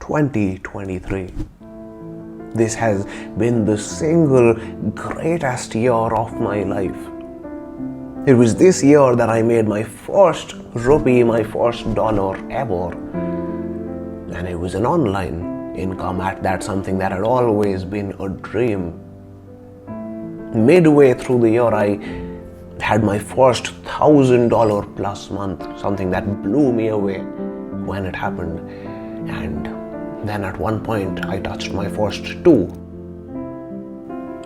2023. This has been the single greatest year of my life. It was this year that I made my first rupee, my first dollar ever. And it was an online income at that, something that had always been a dream. Midway through the year, I had my first $1,000 plus month, something that blew me away when it happened. And then at one point, I touched my first two.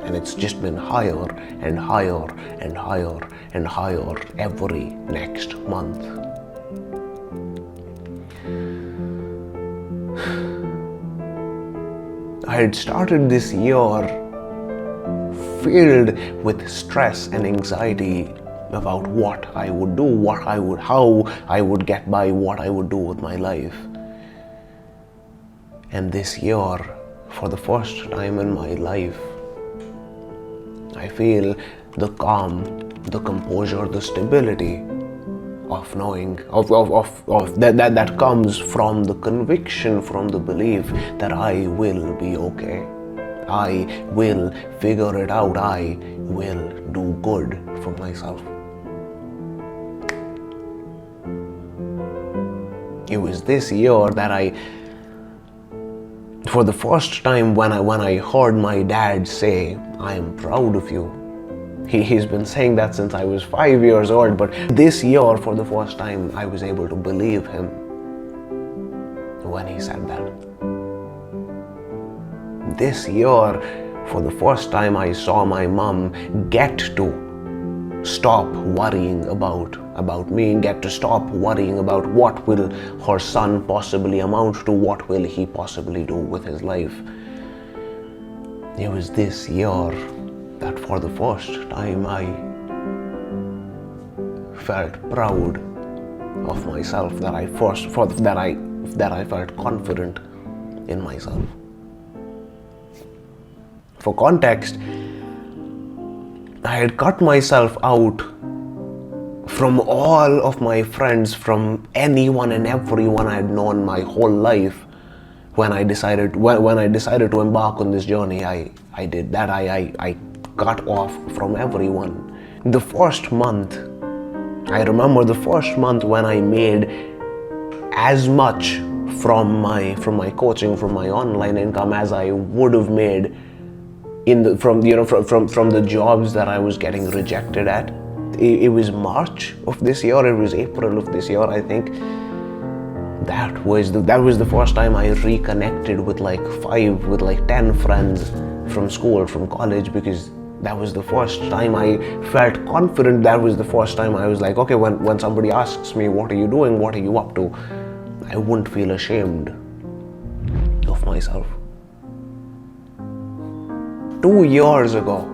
And it's just been higher and higher and higher and higher every next month. I had started this year filled with stress and anxiety about what I would do, how I would get by, what I would do with my life. And this year, for the first time in my life, I feel the calm, the composure, the stability of knowing, that comes from the conviction, from the belief that I will be okay. I will figure it out. I will do good for myself. It was this year that for the first time when I heard my dad say, "I am proud of you." He's been saying that since I was 5 years old, but this year, for the first time, I was able to believe him when he said that. This year, for the first time, I saw my mom get to stop worrying about me, get to stop worrying about what will her son possibly amount to, what will he possibly do with his life. It was this year that for the first time I felt proud of myself, that I felt confident in myself. For context, I had cut myself out from all of my friends, from anyone and everyone I had known my whole life. When I decided to embark on this journey, I did that. I cut off from everyone. The first month, I remember the first month when I made as much from my coaching, from my online income as I would have made from the jobs that I was getting rejected at. It was March of this year. It was April of this year, I think. That was the first time I reconnected with like 10 friends from school, from college, because that was the first time I felt confident. That was the first time I was like, okay, when somebody asks me, what are you doing? What are you up to? I wouldn't feel ashamed of myself. 2 years ago,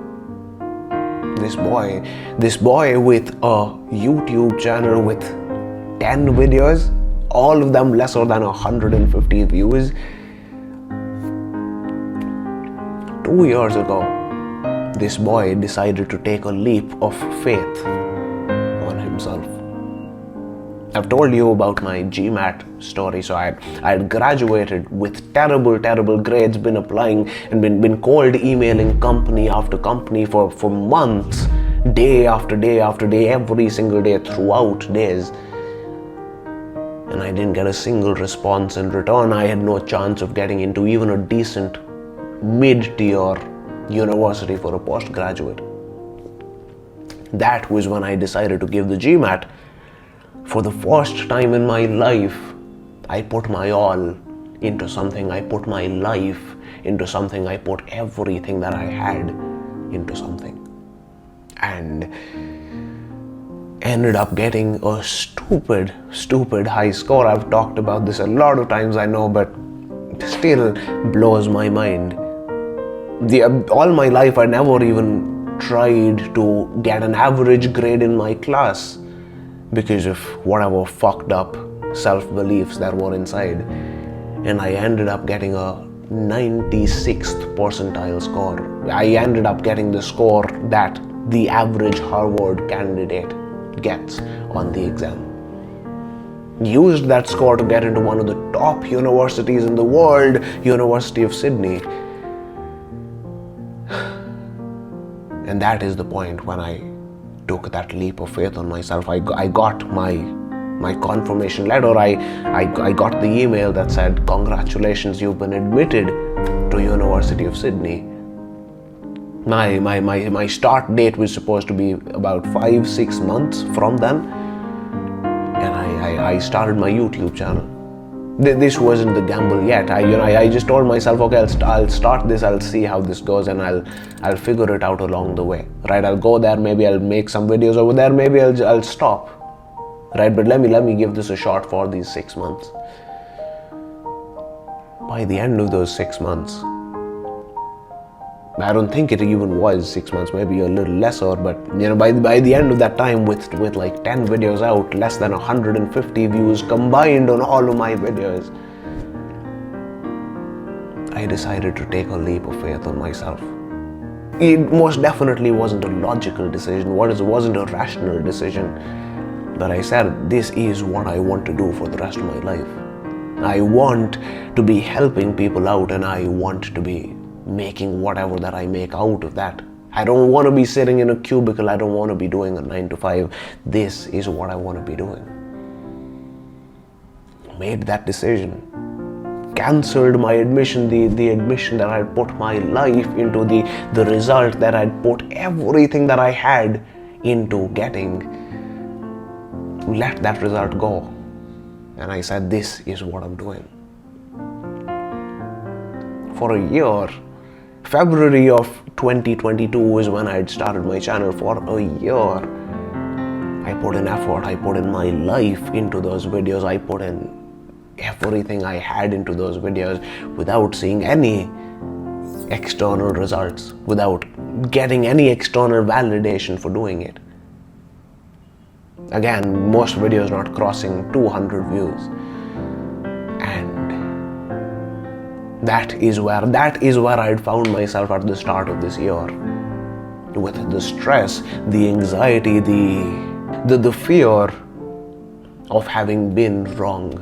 this boy with a YouTube channel with 10 videos, all of them lesser than 150 views. 2 years ago, this boy decided to take a leap of faith on himself. I've told you about my GMAT story. So I had graduated with terrible grades, been applying and been cold emailing company after company for months, day after day after day, every single day, throughout days. And I didn't get a single response in return. I had no chance of getting into even a decent mid-tier university for a postgraduate. That was when I decided to give the GMAT. For the first time in my life, I put my all into something. I put my life into something. I put everything that I had into something. And ended up getting a stupid high score. I've talked about this a lot of times, I know, but still blows my mind. All my life, I never even tried to get an average grade in my class because of whatever fucked up self-beliefs that were inside. And I ended up getting a 96th percentile score. I ended up getting the score that the average Harvard candidate gets on the exam. used that score to get into one of the top universities in the world, University of Sydney. And that is the point when I took that leap of faith on myself. I got my confirmation letter. I got the email that said, "Congratulations, you've been admitted to University of Sydney." My start date was supposed to be about 5-6 months from then, and I started my YouTube channel. This wasn't the gamble yet. I just told myself, okay, I'll start this, I'll see how this goes, and I'll figure it out along the way, right? I'll go there, maybe I'll make some videos over there, maybe I'll stop, right? But let me give this a shot for these 6 months. By the end of those 6 months, I don't think it even was 6 months, maybe a little lesser, but by the end of that time, with like 10 videos out, less than 150 views combined on all of my videos, I decided to take a leap of faith on myself. It most definitely wasn't a logical decision, it wasn't a rational decision, but I said, this is what I want to do for the rest of my life. I want to be helping people out, and I want to be making whatever that I make out of that. I don't want to be sitting in a cubicle. I don't want to be doing a 9 to 5. This is what I want to be doing. Made that decision. Cancelled my admission, the admission that I'd put my life into, the result that I'd put everything that I had into getting. Let that result go. And I said, this is what I'm doing. For a year, February of 2022 was when I had started my channel. For a year, I put in effort, I put in my life into those videos, I put in everything I had into those videos without seeing any external results, without getting any external validation for doing it. Again, most videos not crossing 200 views. That is where I had found myself at the start of this year. With the stress, the anxiety, the fear of having been wrong,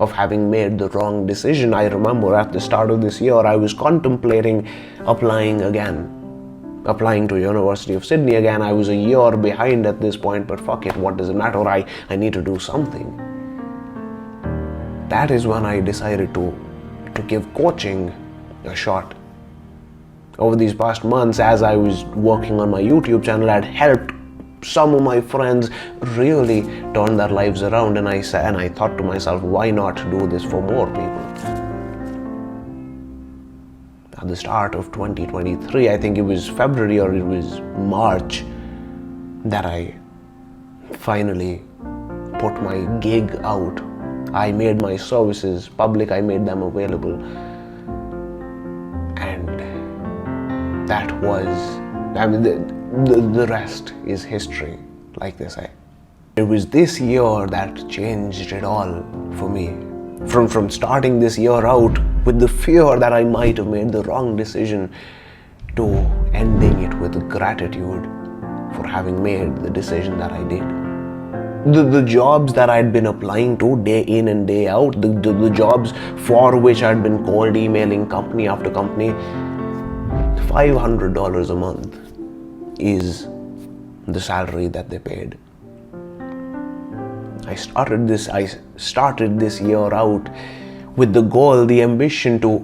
of having made the wrong decision. I remember at the start of this year, I was contemplating applying to University of Sydney again. I was a year behind at this point, but fuck it, what does it matter? I need to do something. That is when I decided to give coaching a shot. Over these past months, as I was working on my YouTube channel, I'd helped some of my friends really turn their lives around, and I thought to myself, why not do this for more people? At the start of 2023, I think it was February or it was March, that I finally put my gig out. I made my services public, I made them available. And that was, the rest is history, like they say. It was this year that changed it all for me. From starting this year out with the fear that I might have made the wrong decision, to ending it with gratitude for having made the decision that I did. The jobs that I'd been applying to day in and day out, the jobs for which I'd been cold emailing company after company, $500 a month is the salary that they paid. I started this year out with the goal, the ambition to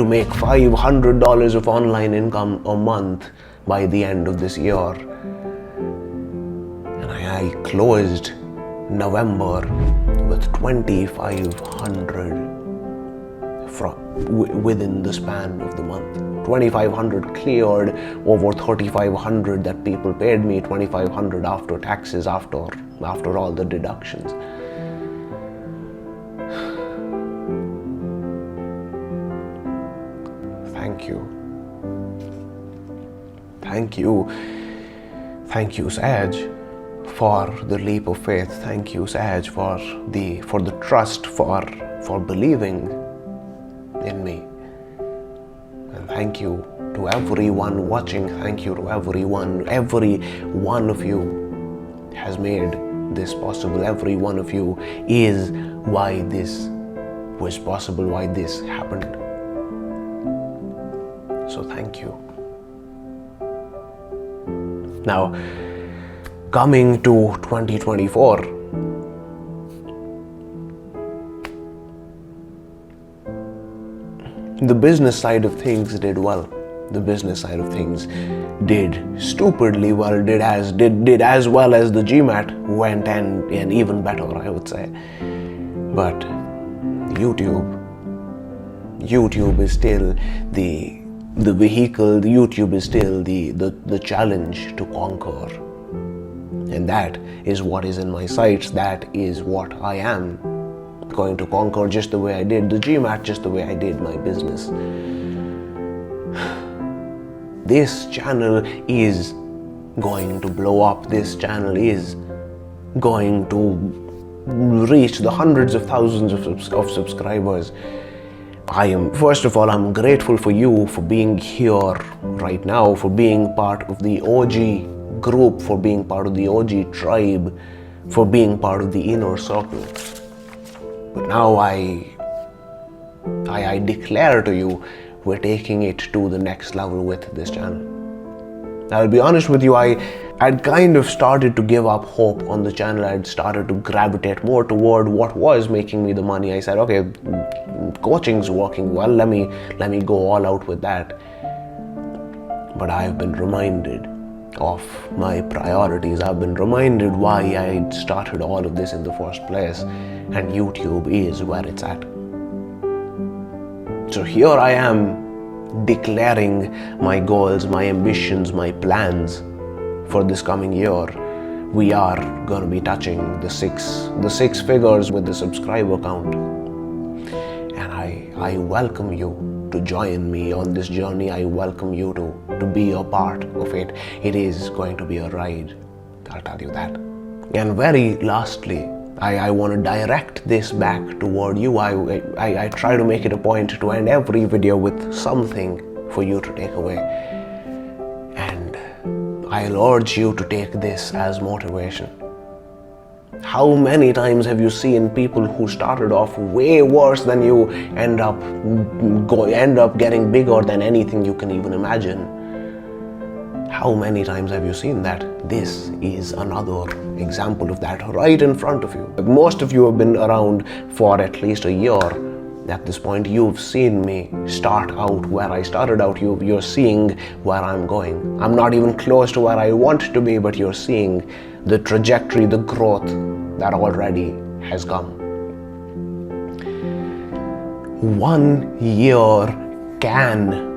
make $500 of online income a month by the end of this year. I closed November with $2,500 within the span of the month. $2,500 cleared over $3,500 that people paid me, $2,500 after taxes, after all the deductions. Thank you. Thank you. Thank you, Sahaj, for the leap of faith. Thank you, Sahaj, for the trust, for believing in me. And thank you to everyone watching. Thank you to everyone. Every one of you has made this possible. Every one of you is why this was possible, why this happened. So thank you. Now, coming to 2024, the business side of things did well. The business side of things did stupidly well, did as well as the GMAT went, and even better, I would say. But YouTube is still the vehicle. YouTube is still the challenge to conquer, and that is what is in my sights. That is what I am going to conquer, just the way I did the GMAT, just the way I did my business. This channel is going to blow up. This channel is going to reach the hundreds of thousands of subscribers. First of all, I'm grateful for you for being here right now, for being part of the OG group, for being part of the OG tribe, for being part of the inner circle. But now I declare to you, we're taking it to the next level with this channel. I'll be honest with you, I'd kind of started to give up hope on the channel. I'd started to gravitate more toward what was making me the money. I said, okay, coaching's working well, let me go all out with that. But I've been reminded of my priorities. I've been reminded why I started all of this in the first place, and YouTube is where it's at. So here I am declaring my goals, my ambitions, my plans for this coming year. We are going to be touching the six figures with the subscriber count. And I welcome you to join me on this journey. I welcome you to be a part of it. It is going to be a ride, I'll tell you that. And very lastly, I want to direct this back toward you. I try to make it a point to end every video with something for you to take away. And I'll urge you to take this as motivation. How many times have you seen people who started off way worse than you end up getting bigger than anything you can even imagine? How many times have you seen that? This is another example of that right in front of you. Most of you have been around for at least a year. At this point, you've seen me start out where I started out. You're seeing where I'm going. I'm not even close to where I want to be, but you're seeing the trajectory, the growth that already has come. 1 year can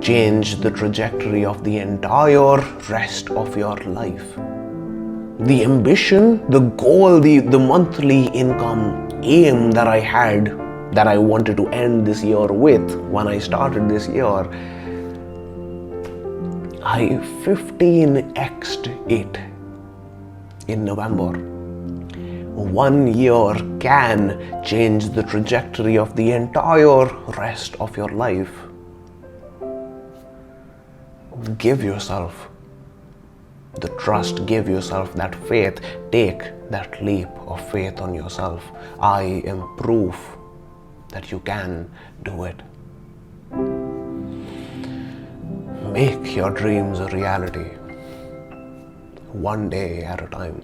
change the trajectory of the entire rest of your life. The ambition, the goal, the monthly income aim that I had, that I wanted to end this year with when I started this year, I 15x'd it in November. 1 year can change the trajectory of the entire rest of your life. Give yourself the trust, give yourself that faith, take that leap of faith on yourself. I am proof that you can do it. Make your dreams a reality, one day at a time.